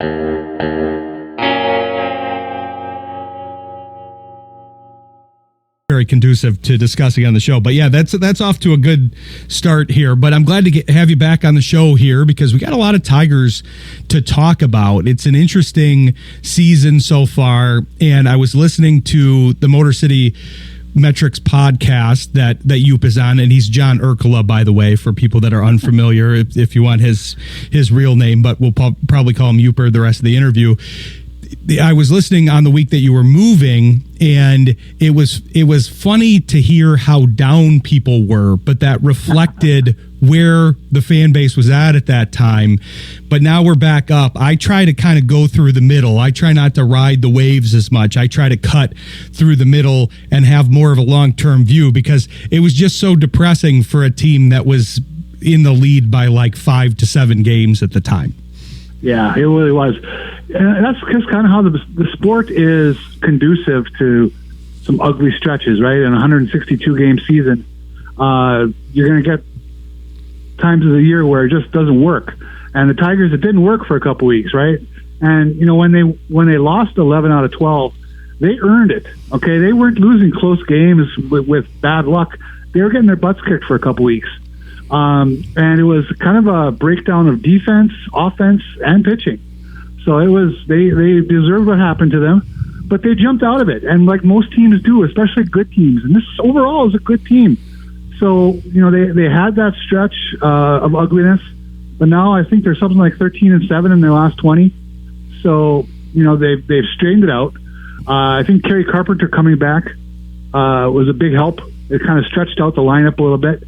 Very conducive to discussing on the show. But yeah, that's off to a good start here. But I'm glad to have you back on the show here because we got a lot of Tigers to talk about. It's an interesting season so far. And I was listening to the Motor City Metrics podcast that Yooper is on, and he's John Erkkila, by the way, for people that are unfamiliar, if you want his real name, but we'll probably call him Yooper the rest of the interview. I was listening on the week that you were moving, and it was funny to hear how down people were, but that reflected where the fan base was at that time. But now we're back up. I try to kind of go through the middle. I try not to ride the waves as much. I try to cut through the middle and have more of a long-term view because it was just so depressing for a team that was in the lead by like 5 to 7 games at the time. Yeah, it really was. And that's just kind of how the sport is conducive to some ugly stretches, right? In a 162-game season, you're going to get times of the year where it just doesn't work. And the Tigers, it didn't work for a couple weeks, right? And, you know, when they lost 11 out of 12, they earned it, okay? They weren't losing close games with bad luck. They were getting their butts kicked for a couple weeks. And it was kind of a breakdown of defense, offense, and pitching. So it was they deserved what happened to them, but they jumped out of it. And like most teams do, especially good teams, and this overall is a good team. So, you know, they had that stretch of ugliness, but now I think they're something like 13-7 in their last 20. So, you know, they've straightened it out. I think Carpenter coming back was a big help. It kind of stretched out the lineup a little bit.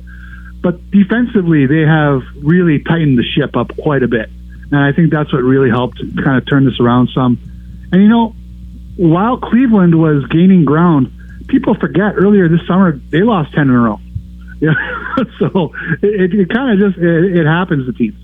But defensively, they have really tightened the ship up quite a bit. And I think that's what really helped kind of turn this around some. And, you know, while Cleveland was gaining ground, people forget earlier this summer, they lost 10 in a row. Yeah. So it kind of just, it happens to teams.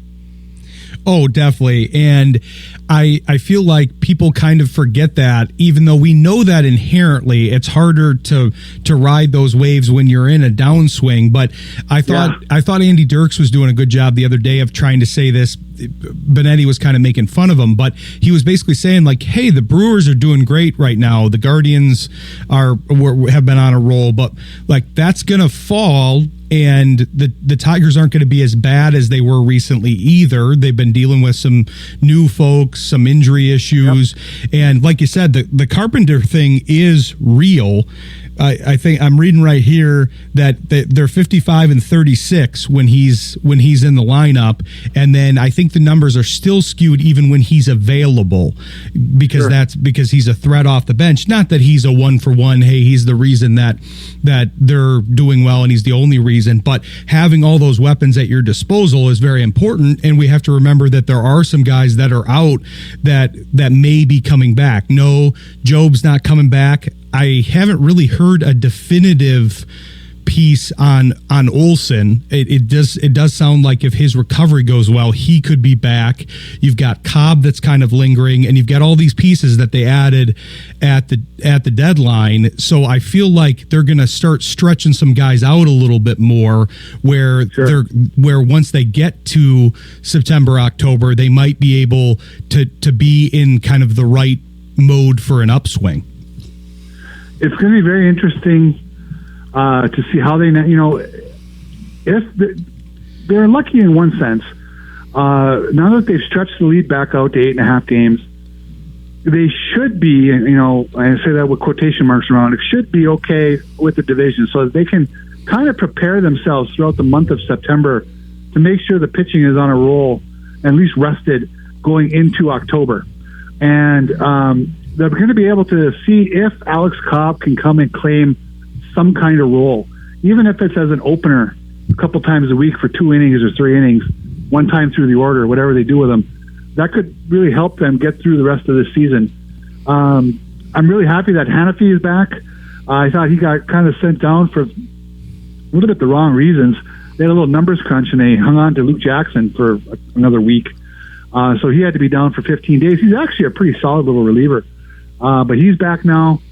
Oh, definitely. And I feel like people kind of forget that, even though we know that inherently it's harder to ride those waves when you're in a downswing. But I thought Andy Dirks was doing a good job the other day of trying to say this. Benetti was kind of making fun of him, but he was basically saying like, hey, the Brewers are doing great right now. The Guardians have been on a roll, but like that's going to fall. And the Tigers aren't going to be as bad as they were recently either. They've been dealing with some new folks, some injury issues. Yep. And like you said, the Carpenter thing is real. I think I'm reading right here that they're 55-36 when he's in the lineup, and then I think the numbers are still skewed even when he's available because that's because he's a threat off the bench. Not that he's a 1-for-1. Hey, he's the reason that they're doing well and he's the only reason. But having all those weapons at your disposal is very important, and we have to remember that there are some guys that are out that may be coming back. No, Job's not coming back. I haven't really heard a definitive piece on Olsen. It does sound like if his recovery goes well, he could be back. You've got Cobb that's kind of lingering, and you've got all these pieces that they added at the deadline. So I feel like they're going to start stretching some guys out a little bit more, where once they get to September, October, they might be able to be in kind of the right mode for an upswing. It's going to be very interesting to see how they, you know, if they're lucky in one sense. Now that they've stretched the lead back out to 8.5 games, they should be, you know, I say that with quotation marks around, it should be okay with the division so that they can kind of prepare themselves throughout the month of September to make sure the pitching is on a roll, at least rested, going into October. And they're going to be able to see if Alex Cobb can come and claim some kind of role, even if it's as an opener a couple times a week for 2 innings or 3 innings, one time through the order, whatever they do with them. That could really help them get through the rest of the season. I'm really happy that Hannafy is back. I thought he got kind of sent down for a little bit the wrong reasons. They had a little numbers crunch, and they hung on to Luke Jackson for another week. So he had to be down for 15 days. He's actually a pretty solid little reliever. But he's back now.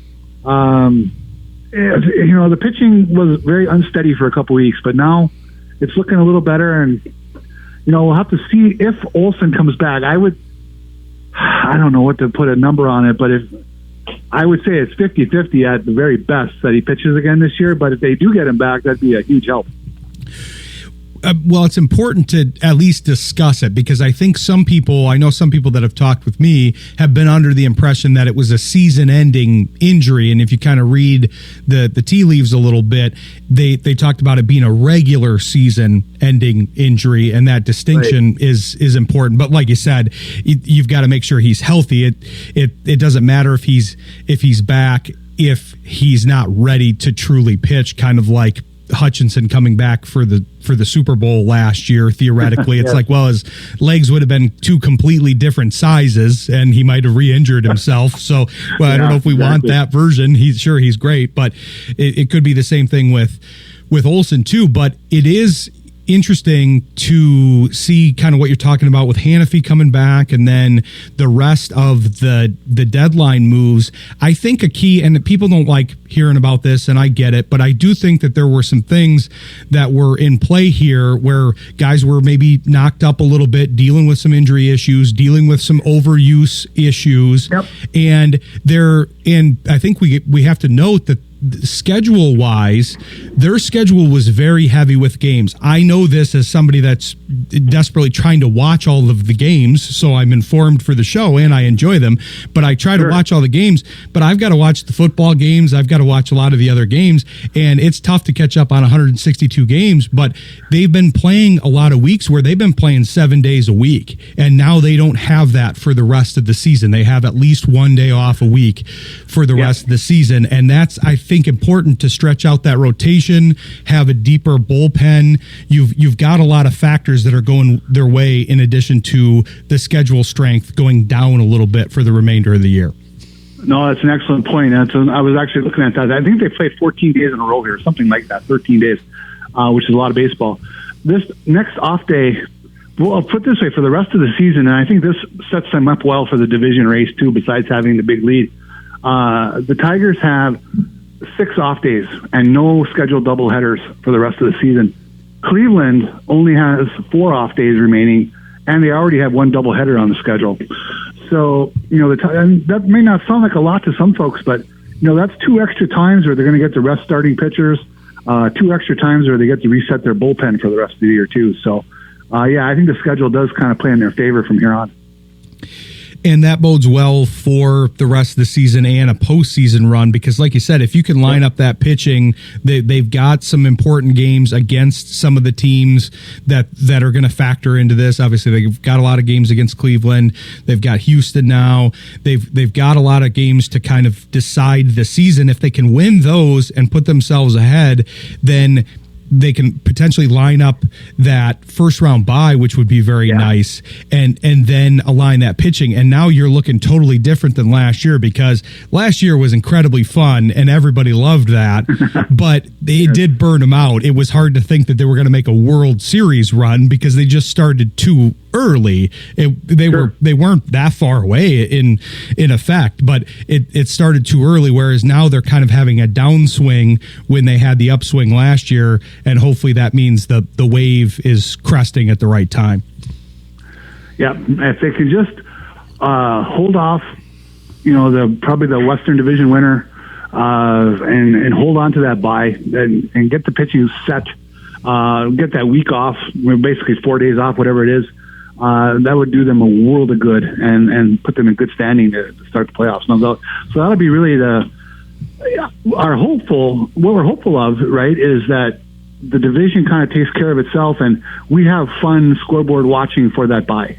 You know, the pitching was very unsteady for a couple weeks, but now it's looking a little better. And, you know, we'll have to see if Olsen comes back. I don't know what to put a number on it, but I would say it's 50-50 at the very best that he pitches again this year. But if they do get him back, that'd be a huge help. Well, it's important to at least discuss it, because I think I know some people that have talked with me have been under the impression that it was a season-ending injury. And if you kind of read the tea leaves a little bit, they talked about it being a regular season-ending injury, and that distinction is important. But like you said, you've got to make sure he's healthy. It doesn't matter if he's back if he's not ready to truly pitch, kind of like Hutchinson coming back for the Super Bowl last year. Theoretically, it's like, well, his legs would have been two completely different sizes and he might have re-injured himself. So, well, I don't know if we want that version. He's great, but it could be the same thing with Olsen too. But it is interesting to see kind of what you're talking about with Hannafy coming back, and then the rest of the deadline moves. I think a key, and people don't like hearing about this, and I get it, but I do think that there were some things that were in play here where guys were maybe knocked up a little bit, dealing with some injury issues, dealing with some overuse issues. Yep. And I think we have to note that schedule wise, their schedule was very heavy with games. I know this as somebody that's desperately trying to watch all of the games, so I'm informed for the show and I enjoy them, but I try to watch all the games, but I've got to watch the football games. I've got to watch a lot of the other games, and it's tough to catch up on 162 games, but they've been playing a lot of weeks where they've been playing 7 days a week, and now they don't have that for the rest of the season. They have at least 1 day off a week for the rest of the season, and that's, I think, important to stretch out that rotation, have a deeper bullpen. You've got a lot of factors that are going their way, in addition to the schedule strength going down a little bit for the remainder of the year. No, that's an excellent point. I was actually looking at that. I think they played 14 days in a row here, something like that, 13 days, which is a lot of baseball. This next off day, well, I'll put it this way, for the rest of the season, and I think this sets them up well for the division race too, besides having the big lead. The Tigers have 6 off days and no scheduled doubleheaders for the rest of the season. Cleveland only has 4 off days remaining, and they already have 1 doubleheader on the schedule. So, and that may not sound like a lot to some folks, but, that's 2 extra times where they're going to get to rest starting pitchers, 2 extra times where they get to reset their bullpen for the rest of the year, too. So, I think the schedule does kind of play in their favor from here on. And that bodes well for the rest of the season and a postseason run, because like you said, if you can line up that pitching, they've got some important games against some of the teams that are going to factor into this. Obviously, they've got a lot of games against Cleveland. They've got Houston now. They've got a lot of games to kind of decide the season. If they can win those and put themselves ahead, then they can potentially line up that first round bye, which would be very nice, and then align that pitching. And now you're looking totally different than last year, because last year was incredibly fun and everybody loved that, but it did burn them out. It was hard to think that they were going to make a World Series run because they just started too early. They weren't that far away in effect, but it started too early, whereas now they're kind of having a downswing when they had the upswing last year, and hopefully that means the wave is cresting at the right time. Yeah, if they can just hold off, probably the Western Division winner, and hold on to that bye and get the pitching set, get that week off, basically 4 days off, whatever it is. That would do them a world of good and put them in good standing to start the playoffs. So that'll be really what we're hopeful of, right, is that the division kind of takes care of itself and we have fun scoreboard watching for that bye.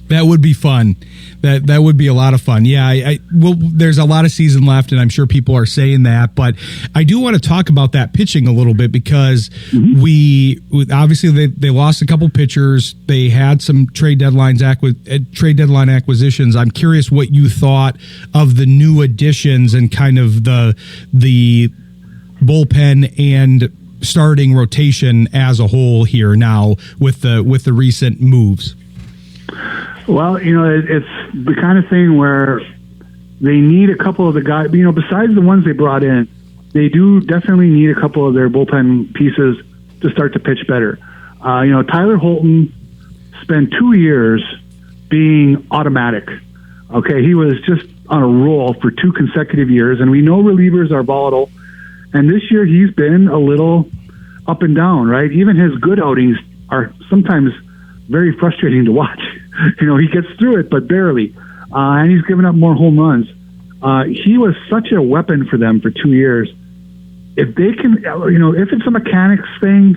That would be fun. That would be a lot of fun. Yeah, there's a lot of season left, and I'm sure people are saying that, but I do want to talk about that pitching a little bit, because we obviously they lost a couple pitchers. They had some trade deadline acquisitions. I'm curious what you thought of the new additions and kind of the bullpen and starting rotation as a whole here now with the recent moves. Well, it's the kind of thing where they need a couple of the guys, besides the ones they brought in, they do definitely need a couple of their bullpen pieces to start to pitch better. Tyler Holton spent 2 years being automatic. Okay, he was just on a roll for 2 consecutive years, and we know relievers are volatile. And this year he's been a little up and down, right? Even his good outings are sometimes very frustrating to watch. He gets through it, but barely. And he's given up more home runs. He was such a weapon for them for 2 years. If they can, if it's a mechanics thing,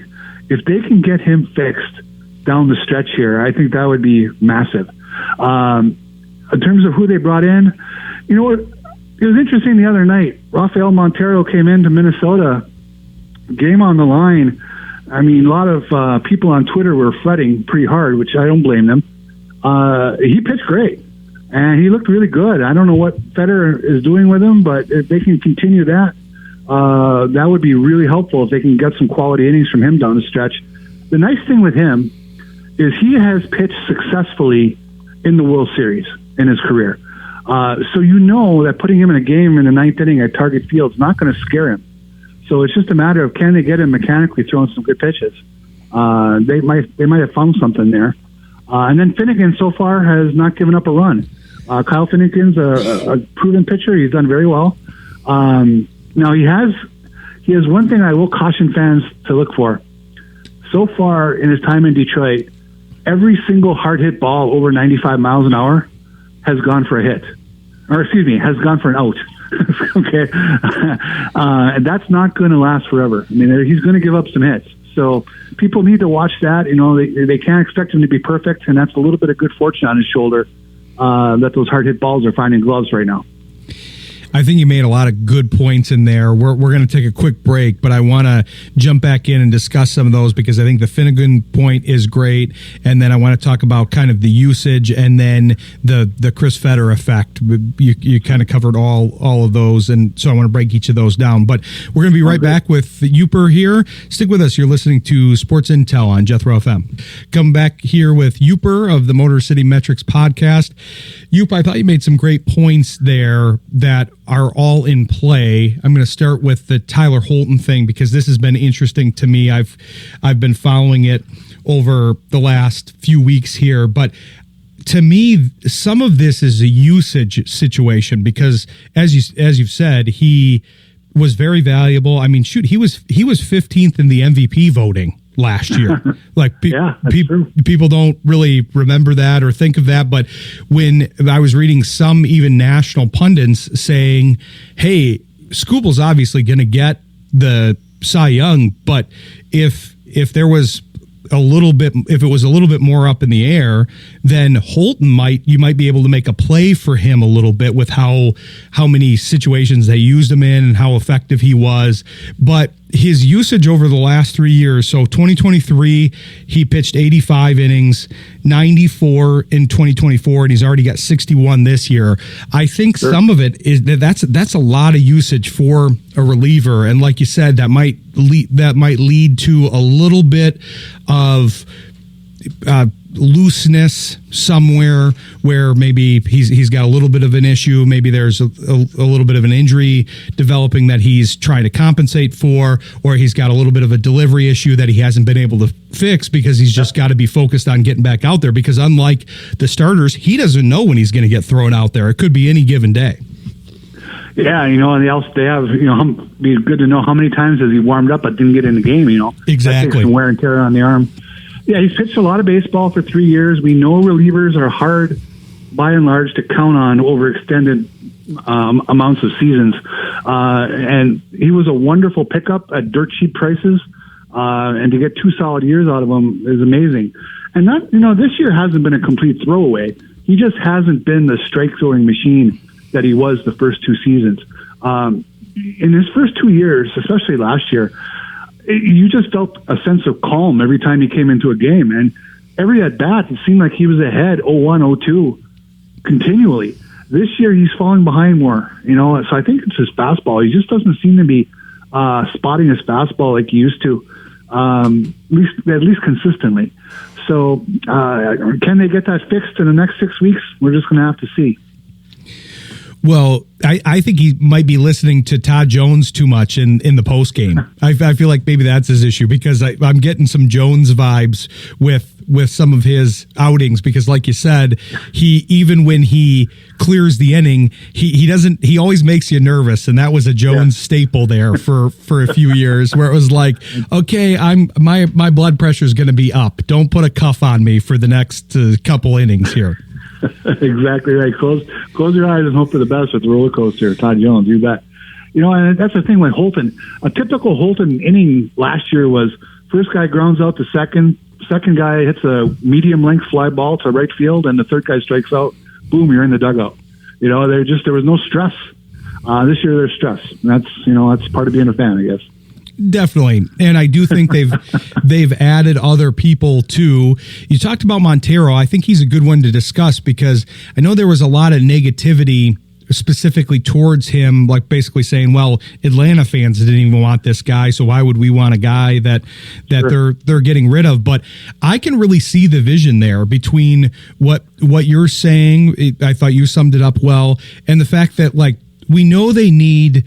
if they can get him fixed down the stretch here, I think that would be massive. In terms of who they brought in, it was interesting the other night. Rafael Montero came into Minnesota, game on the line. I mean, a lot of people on Twitter were fretting pretty hard, which I don't blame them. He pitched great, and he looked really good. I don't know what Federer is doing with him, but if they can continue that, that would be really helpful if they can get some quality innings from him down the stretch. The nice thing with him is he has pitched successfully in the World Series in his career. So that putting him in a game in the 9th inning at Target Field is not going to scare him. So it's just a matter of can they get him mechanically throwing some good pitches. They might have found something there. And then Finnegan so far has not given up a run. Kyle Finnegan's a proven pitcher. He's done very well. Now he has one thing I will caution fans to look for. So far in his time in Detroit, every single hard hit ball over 95 miles an hour has gone for a hit, has gone for an out. Okay. And that's not going to last forever. I mean, he's going to give up some hits. So people need to watch that. They can't expect him to be perfect, and that's a little bit of good fortune on his shoulder that those hard hit balls are finding gloves right now. I think you made a lot of good points in there. We're going to take a quick break, but I want to jump back in and discuss some of those because I think the Finnegan point is great, and then I want to talk about kind of the usage and then the Chris Federer effect. You kind of covered all of those, and so I want to break each of those down. But we're going to be right back with Yooper here. Stick with us. You're listening to Sports Intel on Jethro FM. Come back here with Yooper of the Motor City Metrics podcast. Yooper, I thought you made some great points there that are all in play. I'm going to start with the Tyler Holton thing because this has been interesting to me. I've been following it over the last few weeks here, but to me, some of this is a usage situation because, as you've said, he was very valuable. I mean, shoot, he was 15th in the MVP voting last year. Like people don't really remember that or think of that. But when I was reading some even national pundits saying, hey, Skubal's obviously going to get the Cy Young, but if there was if it was a little bit more up in the air, then Holton you might be able to make a play for him a little bit with how many situations they used him in and how effective he was. But his usage over the last 3 years, so 2023, he pitched 85 innings, 94 in 2024, and he's already got 61 this year. I think some of it is that's a lot of usage for a reliever, and like you said, that might lead to a little bit of looseness somewhere where maybe he's got a little bit of an issue. Maybe there's a little bit of an injury developing that he's trying to compensate for, or he's got a little bit of a delivery issue that he hasn't been able to fix because he's just got to be focused on getting back out there because unlike the starters, he doesn't know when he's going to get thrown out there. It could be any given day. Yeah, and they have, be good to know how many times has he warmed up but didn't get in the game, Exactly. That takes some wear and tear on the arm. Yeah, he's pitched a lot of baseball for 3 years. We know relievers are hard, by and large, to count on over extended amounts of seasons. And he was a wonderful pickup at dirt cheap prices. And to get 2 solid years out of him is amazing. And this year hasn't been a complete throwaway. He just hasn't been the strike throwing machine that he was the first 2 seasons. In his first 2 years, especially last year, you just felt a sense of calm every time he came into a game. And every at-bat, it seemed like he was ahead 0-1, 0-2 continually. This year, he's falling behind more. So I think it's his fastball. He just doesn't seem to be spotting his fastball like he used to, at least consistently. So can they get that fixed in the next 6 weeks? We're just going to have to see. Well, I think he might be listening to Todd Jones too much in the post game. I feel like maybe that's his issue because I'm getting some Jones vibes with with some of his outings, because like you said, even when he clears the inning, he always makes you nervous, and that was a Jones staple there for a few years, where it was like, okay, my blood pressure is going to be up. Don't put a cuff on me for the next couple innings here. Exactly right. Close your eyes and hope for the best with the roller coaster. Todd Jones, you bet. And that's the thing with Holton. A typical Holton inning last year was first guy grounds out to second guy hits a medium length fly ball to right field, and the third guy strikes out. Boom, you're in the dugout. There was no stress. This year there's stress. And that's part of being a fan, I guess. Definitely. And I do think they've added other people too. You talked about Montero. I think he's a good one to discuss, because I know there was a lot of negativity specifically towards him, like basically saying, well, Atlanta fans didn't even want this guy, so why would we want a guy that Sure. they're getting rid of? But I can really see the vision there between what you're saying. I thought you summed it up well, and the fact that, like, we know they need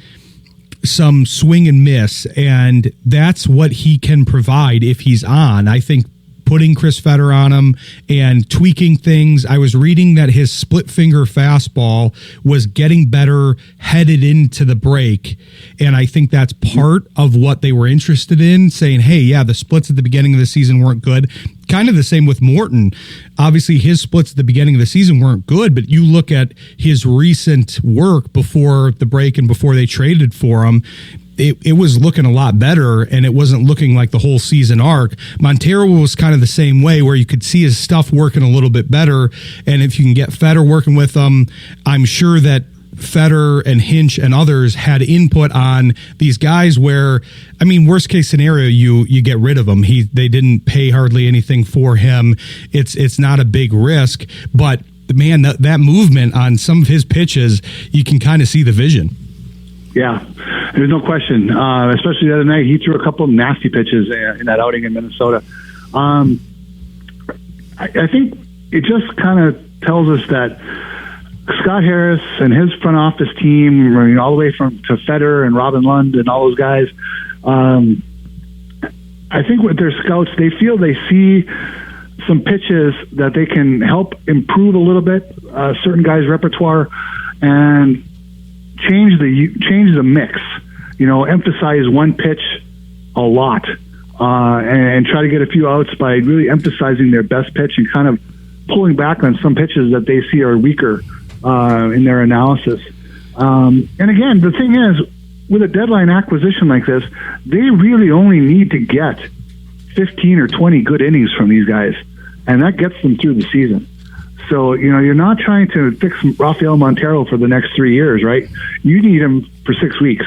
some swing and miss, and that's what he can provide if he's on. I think putting Chris Fetter on him and tweaking things. I was reading that his split finger fastball was getting better headed into the break, and I think that's part of what they were interested in, saying, hey, yeah, the splits at the beginning of the season weren't good. Kind of the same with Morton. Obviously, his splits at the beginning of the season weren't good, but you look at his recent work before the break and before they traded for him, it was looking a lot better, and it wasn't looking like the whole season arc. Montero was kind of the same way, where you could see his stuff working a little bit better, and if you can get Fetter working with them, I'm sure that Fetter and Hinch and others had input on these guys where, I mean, worst case scenario, you get rid of him. They didn't pay hardly anything for him. It's not a big risk, but man, that movement on some of his pitches, you can kind of see the vision. Yeah, there's no question. Especially the other night, he threw a couple of nasty pitches in that outing in Minnesota. I think it just kind of tells us that Scott Harris and his front office team, all the way to Fetter and Robin Lund and all those guys, I think with their scouts, they feel they see some pitches that they can help improve a little bit, certain guys' repertoire, and change the mix, emphasize one pitch a lot, and try to get a few outs by really emphasizing their best pitch and kind of pulling back on some pitches that they see are weaker in their analysis. And again, the thing is, with a deadline acquisition like this, they really only need to get 15 or 20 good innings from these guys, and that gets them through the season. So, you're not trying to fix Rafael Montero for the next 3 years, right? You need him for 6 weeks.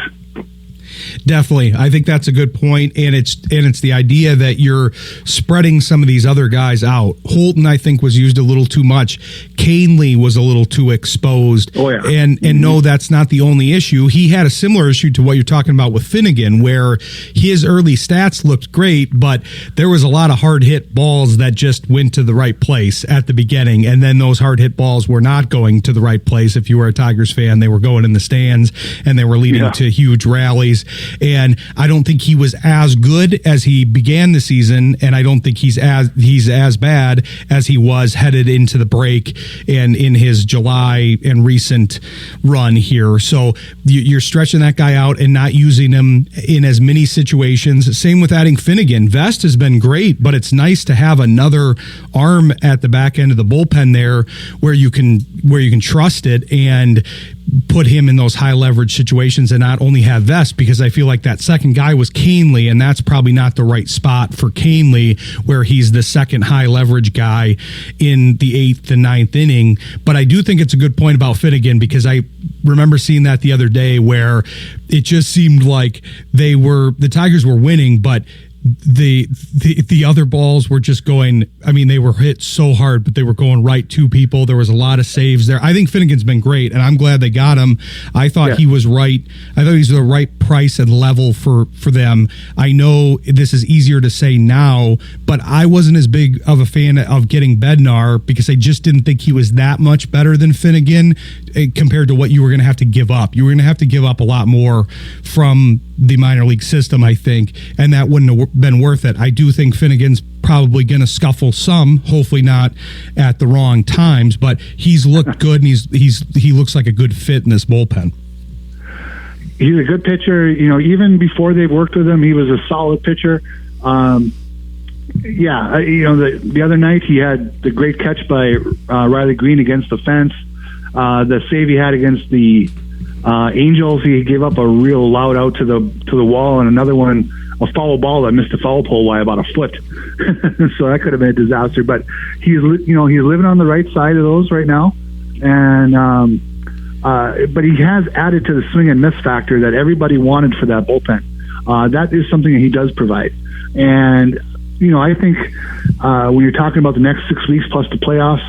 Definitely. I think that's a good point, and it's the idea that you're spreading some of these other guys out. Holton, I think, was used a little too much. Canely was a little too exposed. Oh, yeah. And no, that's not the only issue. He had a similar issue to what you're talking about with Finnegan, where his early stats looked great, but there was a lot of hard hit balls that just went to the right place at the beginning, and then those hard hit balls were not going to the right place. If you were a Tigers fan, they were going in the stands, and they were leading to huge rallies. And I don't think he was as good as he began the season, and I don't think he's as bad as he was headed into the break and in his July and recent run here. So you're stretching that guy out and not using him in as many situations. Same with adding Finnegan. Vest has been great, but it's nice to have another arm at the back end of the bullpen there where you can trust it and put him in those high leverage situations and not only have Vest, because I feel like that second guy was Canely, and that's probably not the right spot for Canely, where he's the second high leverage guy in the 8th and 9th inning. But I do think it's a good point about Finnegan, because I remember seeing that the other day where it just seemed like the Tigers were winning, but the other balls were just going, I mean, they were hit so hard, but they were going right to people. There was a lot of saves there. I think Finnegan's been great, and I'm glad they got him. I thought he was right. I thought he's the right price and level for them. I know this is easier to say now, but I wasn't as big of a fan of getting Bednar because I just didn't think he was that much better than Finnegan compared to what you were going to have to give up. You were going to have to give up a lot more from the minor league system, I think, and that wouldn't have been worth it. I do think Finnegan's probably going to scuffle some, hopefully not at the wrong times, but he's looked good, and he looks like a good fit in this bullpen. He's a good pitcher. Even before they worked with him, he was a solid pitcher. The other night he had the great catch by Riley Green against the fence. The save he had against the Angels, he gave up a real loud out to the wall, and another one, a foul ball that missed the foul pole by about a foot. So that could have been a disaster. But he's living on the right side of those right now, and but he has added to the swing and miss factor that everybody wanted for that bullpen. That is something that he does provide. And, I think when you're talking about the next 6 weeks plus the playoffs,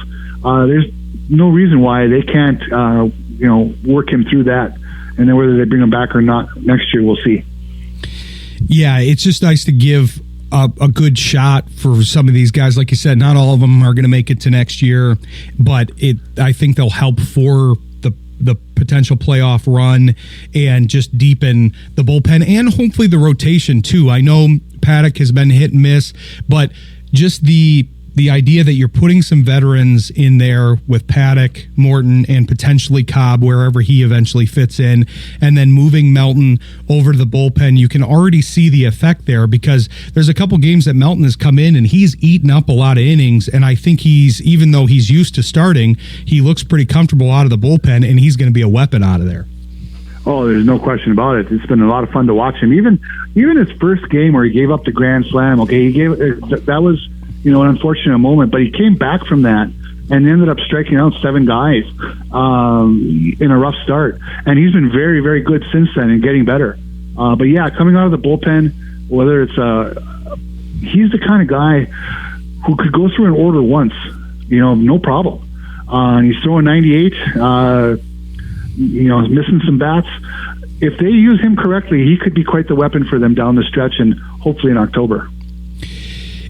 there's no reason why they can't, work him through that. And then whether they bring him back or not next year, we'll see. Yeah, it's just nice to give a good shot for some of these guys. Like you said, not all of them are going to make it to next year, but I think they'll help for the potential playoff run and just deepen the bullpen and hopefully the rotation too. I know Paddock has been hit and miss, but just the idea that you're putting some veterans in there with Paddock, Morton, and potentially Cobb, wherever he eventually fits in, and then moving Melton over to the bullpen, you can already see the effect there because there's a couple games that Melton has come in and he's eaten up a lot of innings, and I think even though he's used to starting, he looks pretty comfortable out of the bullpen, and he's going to be a weapon out of there. Oh, there's no question about it. It's been a lot of fun to watch him. Even his first game where he gave up the grand slam, that was an unfortunate moment, but he came back from that and ended up striking out 7 guys in a rough start. And he's been very, very good since then and getting better. But yeah, coming out of the bullpen, whether it's he's the kind of guy who could go through an order once, no problem. He's throwing 98, missing some bats. If they use him correctly, he could be quite the weapon for them down the stretch and hopefully in October.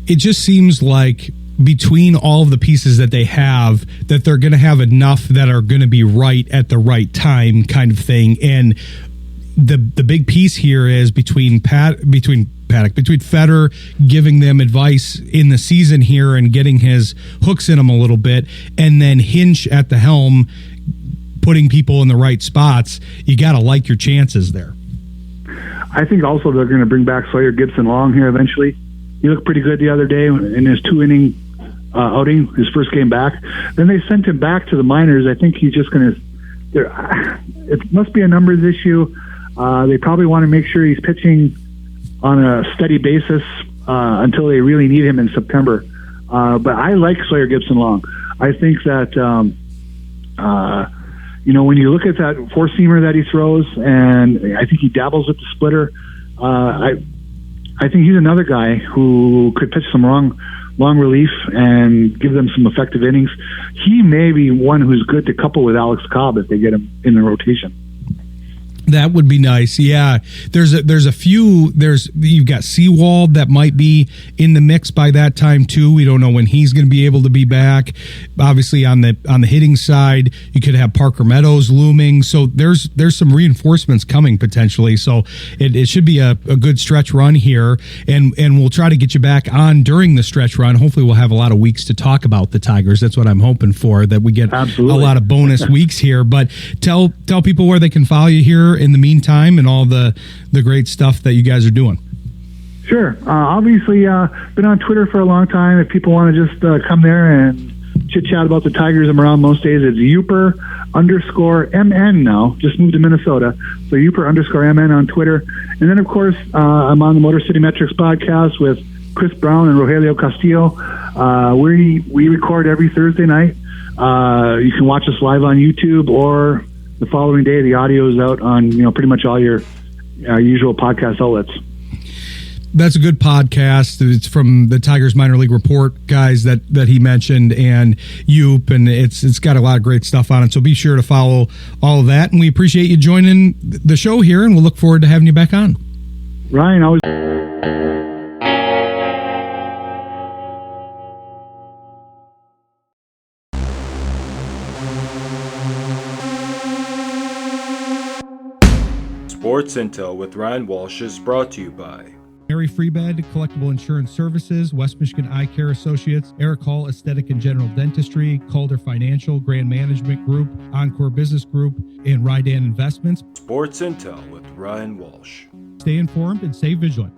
It just seems like between all of the pieces that they have, that they're going to have enough that are going to be right at the right time kind of thing. And the big piece here is between Fetter giving them advice in the season here and getting his hooks in them a little bit, and then Hinch at the helm putting people in the right spots. You got to like your chances there. I think also they're going to bring back Sawyer Gibson-Long here eventually. He looked pretty good the other day in his 2-inning outing, his first game back. Then they sent him back to the minors. I think he's just going to... It must be a numbers issue. They probably want to make sure he's pitching on a steady basis until they really need him in September. But I like Sawyer Gibson-Long. I think that, when you look at that four-seamer that he throws, and I think he dabbles with the splitter, I think he's another guy who could pitch some long relief and give them some effective innings. He may be one who's good to couple with Alex Cobb if they get him in the rotation. That would be nice. Yeah. There's a few. You've got Seawald that might be in the mix by that time too. We don't know when he's going to be able to be back. Obviously on the hitting side, you could have Parker Meadows looming. So there's some reinforcements coming potentially. So it should be a good stretch run here, and we'll try to get you back on during the stretch run. Hopefully we'll have a lot of weeks to talk about the Tigers. That's what I'm hoping for, that we get Absolutely. A lot of bonus weeks here. But tell people where they can follow you here in the meantime and all the great stuff that you guys are doing. Sure. Obviously, been on Twitter for a long time. If people want to just come there and chit-chat about the Tigers, I'm around most days. It's Yooper_MN now. Just moved to Minnesota. So Yooper_MN on Twitter. And then, of course, I'm on the Motor City Metrics podcast with Chris Brown and Rogelio Castillo. We record every Thursday night. You can watch us live on YouTube, or the following day the audio is out on pretty much all your usual podcast outlets. That's a good podcast. It's from the Tigers minor league report guys that he mentioned, and Yooper, and it's got a lot of great stuff on it. So be sure to follow all of that. And we appreciate you joining the show here, and we'll look forward to having you back on. Ryan, always. Sports Intel with Ryan Walsh is brought to you by Mary Freebed, Collectible Insurance Services, West Michigan Eye Care Associates, Eric Hall Aesthetic and General Dentistry, Calder Financial, Grand Management Group, Encore Business Group, and Rydan Investments. Sports Intel with Ryan Walsh. Stay informed and stay vigilant.